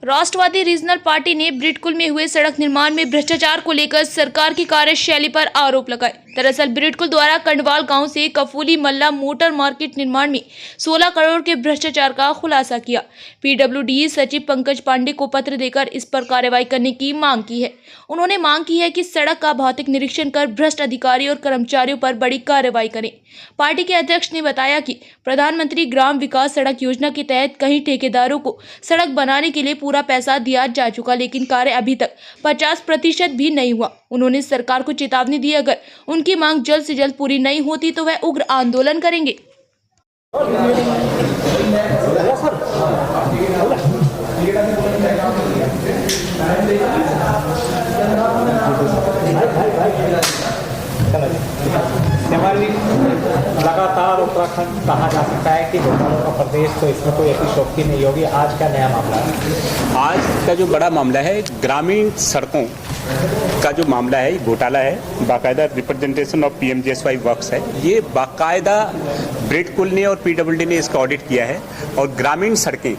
राष्ट्रवादी regional party ने ब्रिडकुल में हुए सड़क निर्माण में भ्रष्टाचार को लेकर सरकार की कार्यशैली पर आरोप लगाए। दरअसल ब्रिडकुल द्वारा कंडवाल गांव से कफूली मल्ला मोटर मार्केट निर्माण में 16 करोड़ के भ्रष्टाचार का खुलासा किया। पीडब्ल्यूडी सचिव पंकज पांडे को पत्र देकर इस पर कार्रवाई करने की मांग की है। उन्होंने मांग की है कि सड़क का भौतिक निरीक्षण कर भ्रष्ट अधिकारी और कर्मचारियों पर बड़ी कार्रवाई करें। पार्टी के अध्यक्ष ने बताया कि प्रधानमंत्री ग्राम विकास सड़क योजना के तहत कई ठेकेदारों को सड़क बनाने के लिए पूरा पैसा दिया जा चुका, लेकिन कार्य अभी तक 50% भी नहीं हुआ। उन्होंने सरकार को चेतावनी दी, अगर उनकी मांग जल्द से जल्द पूरी नहीं होती तो वह उग्र आंदोलन करेंगे। लगातार उत्तराखंड कहा जा सकता है कि घोटालों का प्रदेश, तो इसमें कोई ऐसी शौकी नहीं होगी। आज क्या नया मामला है? आज का जो बड़ा मामला है ग्रामीण सड़कों का जो मामला है, घोटाला है। बाकायदा रिप्रेजेंटेशन ऑफ पीएमजीएसवाई वर्क्स है। ये बाकायदा ब्रिडकुल ने और पीडब्ल्यूडी ने इसका ऑडिट किया है और ग्रामीण सड़कें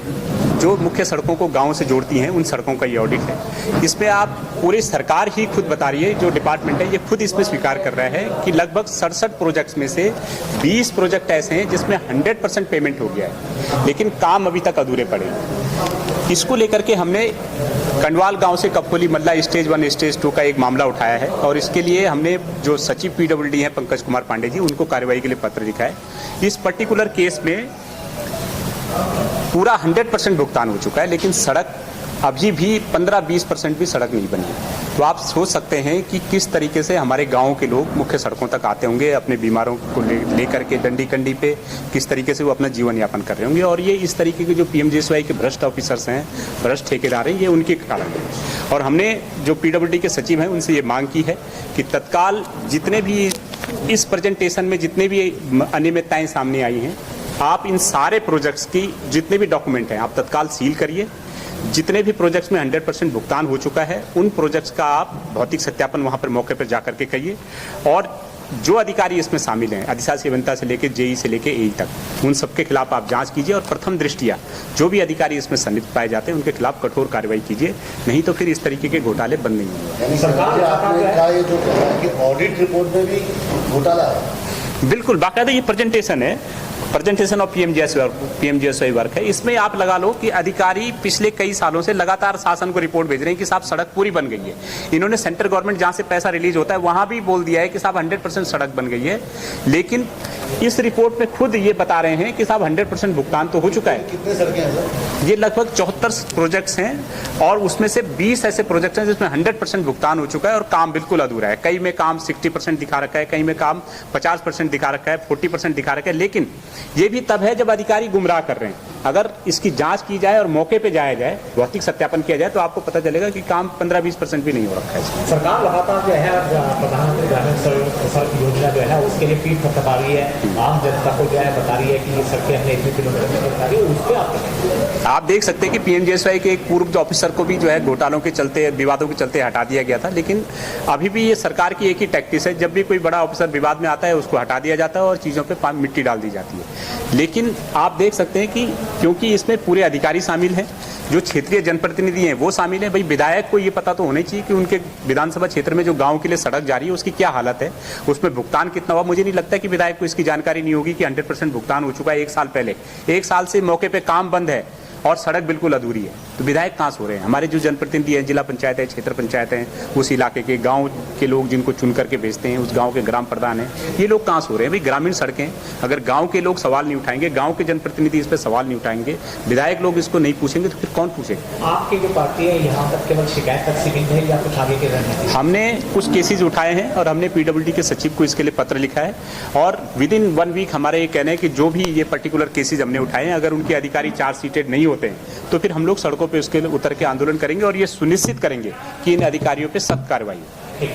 जो मुख्य सड़कों को गांव से जोड़ती हैं उन सड़कों का ये ऑडिट है। इसमें आप पूरी सरकार ही खुद बता रही है, जो डिपार्टमेंट है ये खुद इसमें स्वीकार कर रहा है कि लगभग 67 प्रोजेक्ट्स में से 20 प्रोजेक्ट ऐसे हैं जिसमें 100% पेमेंट हो गया है, लेकिन काम अभी तक अधूरे पड़े हैं। इसको लेकर के हमने कंडवाल गांव से कफूली मल्ला स्टेज 1 स्टेज 2 का एक मामला उठाया है और इसके लिए हमने जो सचिव पीडब्ल्यूडी हैं पंकज कुमार पांडे जी, उनको कार्रवाई के लिए पत्र लिखा है। इस पर्टिकुलर केस में पूरा 100% भुगतान हो चुका है, लेकिन सड़क अभी भी 15-20% भी सड़क नहीं बनी है। तो आप सोच सकते हैं कि किस तरीके से हमारे गांव के लोग मुख्य सड़कों तक आते होंगे, अपने बीमारों को लेकर के डंडी कंडी पे किस तरीके से वो अपना जीवन यापन कर रहे होंगे। और ये इस तरीके के जो पीएमजीएसवाई के भ्रष्ट ऑफिसर्स हैं, भ्रष्ट ठेकेदार हैं, ये उनके कारण है। और हमने जो पीडब्ल्यूडी के सचिव हैं उनसे ये मांग की है कि तत्काल जितने भी इस प्रेजेंटेशन में जितने भी अनियमितताएं सामने आई हैं, आप इन सारे प्रोजेक्ट्स की जितने भी डॉक्यूमेंट हैं आप तत्काल सील करिए। जितने भी प्रोजेक्ट्स में 100% भुगतान हो चुका है उन प्रोजेक्ट्स का आप भौतिक सत्यापन वहां पर मौके पर जाकर के करिए। और जो अधिकारी इसमें शामिल हैं, अधिशासी अभियंता से लेकर जेई से लेकर एई तक, उन सबके खिलाफ आप जांच कीजिए और प्रथम दृष्टिया जो भी अधिकारी इसमें संलिप्त पाए जाते हैं उनके खिलाफ कठोर कार्रवाई कीजिए, नहीं तो फिर इस तरीके के घोटाले बंद नहीं होंगे। ऑडिट रिपोर्ट में भी घोटाला है, बिल्कुल बाकायदा ये प्रेजेंटेशन है, प्रेजेंटेशन ऑफ पीएमजीएसवाई वर्क है। इसमें आप लगा लो कि अधिकारी पिछले कई सालों से लगातार शासन को रिपोर्ट भेज रहे हैं कि साहब सड़क पूरी बन गई है। इन्होंने सेंट्रल गवर्नमेंट जहाँ से पैसा रिलीज होता है वहां भी बोल दिया है कि साहब 100% सड़क बन गई है, लेकिन इस रिपोर्ट में खुद ये बता रहे हैं कि साहब 100% भुगतान तो हो चुका है। कितने सड़कें हैं सर? ये लगभग 74 प्रोजेक्ट्स हैं और उसमें से 20 ऐसे प्रोजेक्ट्स हैं जिसमें 100% भुगतान हो चुका है और काम बिल्कुल अधूरा है। कई में काम 60% दिखा रखा है, कई में काम 50% दिखा रखा है, 40% दिखा रखा है। लेकिन ये भी तब है जब अधिकारी गुमराह कर रहे हैं। अगर इसकी जांच की जाए और मौके पे जाया जाए, भौतिक सत्यापन किया जाए, तो आपको पता चलेगा कि काम 15-20% भी नहीं हो रखा है। सरकार लगातार जो है प्रधानमंत्री ग्रामीण सड़क योजना जो है उसके लिए पीठ थपथपा रही है, आम जनता को जो है बता रही है कि ये सड़कें हमने इतने किलोमीटर में बता रही है, उस पर आप देख सकते हैं कि पीएमजीएसवाई के एक पूर्व ऑफिसर को भी जो है घोटालों के चलते, विवादों के चलते हटा दिया गया था। लेकिन अभी भी ये सरकार की एक ही टैक्टिस है, जब भी कोई बड़ा ऑफिसर विवाद में आता है उसको हटा दिया जाता है और चीज़ों पे मिट्टी डाल दी जाती है। लेकिन आप देख सकते हैं कि क्योंकि इसमें पूरे अधिकारी शामिल हैं, जो क्षेत्रीय जनप्रतिनिधि हैं वो शामिल हैं। भाई विधायक को ये पता तो होना चाहिए कि उनके विधानसभा क्षेत्र में जो गांव के लिए सड़क जा रही है उसकी क्या हालत है, उसमें भुगतान कितना हुआ। मुझे नहीं लगता कि विधायक को इसकी जानकारी नहीं होगी कि 100% भुगतान हो चुका है 1 साल पहले। 1 साल से मौके पे काम बंद है और सड़क बिल्कुल अधूरी है, तो विधायक कहाँ सो रहे हैं? हमारे जो जनप्रतिनिधि हैं, जिला पंचायत है, क्षेत्र पंचायत हैं, उस इलाके के गांव के लोग जिनको चुन करके भेजते हैं, उस गांव के ग्राम प्रधान हैं, ये लोग कहाँ सो रहे हैं? भाई ग्रामीण सड़कें, अगर गांव के लोग सवाल नहीं उठाएंगे, गांव के जनप्रतिनिधि इस पर सवाल नहीं उठाएंगे, विधायक लोग इसको नहीं पूछेंगे, तो फिर कौन पूछेगा? आपकी जो पार्टी है यहाँ तक केवल शिकायत तक सीमित है या कुछ आगे के रणनीति? हमने कुछ केसेज उठाए हैं और हमने पीडब्ल्यूडी के सचिव को इसके लिए पत्र लिखा है और विदिन 1 वीक हमारा ये कहना है कि जो भी ये पर्टिकुलर केसेज हमने उठाए हैं, अगर उनके अधिकारी चार्जशीटेड नहीं होते हैं तो फिर हम लोग सड़कों पे उसके लिए उतर के आंदोलन करेंगे और ये सुनिश्चित करेंगे कि इन अधिकारियों पे सख्त कार्रवाई हो।